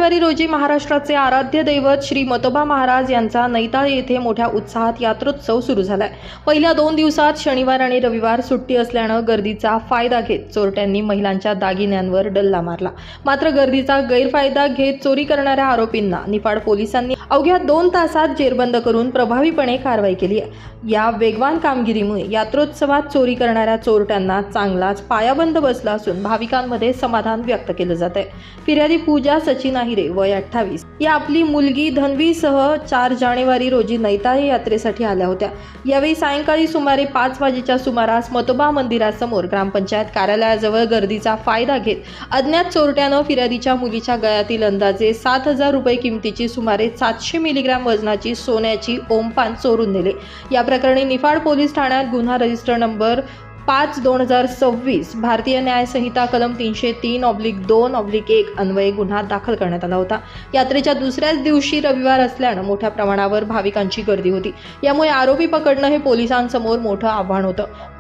जानेवारी रोजी महाराष्ट्राचे आराध्य दैवत श्री मतोबा महाराज यांचा नैताळ येथे मोठ्या उत्साहात यात्रोत्सव सुरू झालाय। पहिल्या 2 दिवसात शनिवार आणि रविवार सुट्टी असल्याने गर्दीचा फायदा घेत चोरट्यांनी महिलांच्या दागिन्यांवर डल्ला मारला। मात्र गर्दीचा गैरफायदा घेत चोरी करणाऱ्या आरोपींना निफाड पोलिसांनी अवघ्या 2 तासात जेरबंद करून प्रभावीपणे कारवाई केली आहे। या वेगवान कामगिरीमुळे यात्रोत्सवात चोरी करणाऱ्या चोरट्यांना चांगलाच पायाबंद बसला असून भाविकांमध्ये समाधान व्यक्त केलं जात आहे। फिर्यादी पूजा सचिन आहिरे वय 28 या आपली मुलगी धन्वीसह 4 जानेवारी रोजी नैताळ यात्रेसाठी आल्या होत्या। यावेळी सायंकाळी सुमारे 5 वाजेच्या सुमारास मतोबा मंदिरासमोर ग्रामपंचायत कार्यालयाजवळ गर्दीचा फायदा घेत अज्ञात चोरट्यानं फिर्यादीच्या मुलीच्या गळ्यातील अंदाजे 7,000 रुपये किमतीची सुमारे 700 मिलीग्रॅम वजनाची सोन्याची ओमपान चोरून नेले। या प्रकरणी निफाड पोलीस ठाण्यात गुन्हा रजिस्टर नंबर 5/2026 भारतीय न्याय संहिता कलम 303/2/1 अन्वये गुन्हा दाखल करण्यात आला होता। यात्रेच्या दुसऱ्याच दिवशी रविवार असल्याने मोठ्या प्रमाणावर भाविकांची गर्दी होती। यामुळे आरोपी पकडणं हे पोलिसांसमोर मोठं आव्हान होतं।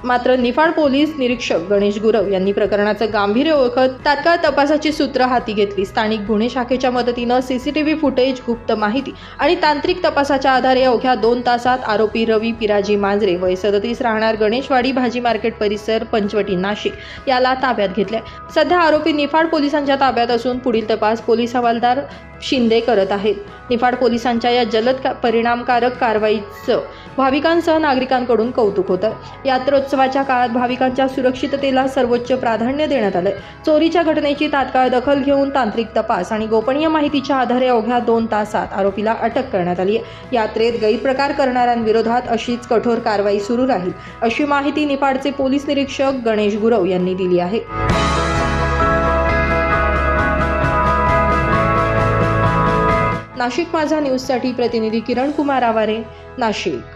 मात्र निफाड पोलीस निरीक्षक गणेश गुरव यांनी प्रकरणाचं गांभीर्य ओळखत तात्काळ तपासाची सूत्र हाती घेतली। स्थानिक गुन्हे शाखेच्या मदतीनं सीसीटीव्ही फुटेज, गुप्त माहिती आणि तांत्रिक तपासाच्या आधारे अवघ्या 2 तासात आरोपी रवी पिराजी मांजरे वय 37 राहणार गणेशवाडी भाजी मार्केट परिसर पंचवटी नाशिक याला ताब्यात घेतले। सध्या आरोपी निफाड पोलिसांच्या ताब्यात असून पुढील तपास पोलीस हवालदार शिंदे करत आहेत। निफाड पोलिसांच्या या जलद परिणामकारक कारवाईचं भाविकांसह नागरिकांकडून कौतुक होतं। यात्रोत्सवाच्या काळात भाविकांच्या सुरक्षिततेला सर्वोच्च प्राधान्य देण्यात आलंय। चोरीच्या घटनेची तात्काळ दखल घेऊन तांत्रिक तपास आणि गोपनीय माहितीच्या आधारे अवघ्या 2 तासात आरोपीला अटक करण्यात आली आहे। यात्रेत गैरप्रकार करणाऱ्यांविरोधात अशीच कठोर कारवाई सुरू राहील अशी माहिती निफाडचे पोलीस निरीक्षक गणेश गुरव यांनी दिली आहे। नाशिक माझा न्यूजसाठी प्रतिनिधी किरण कुमार आवारे, नाशिक।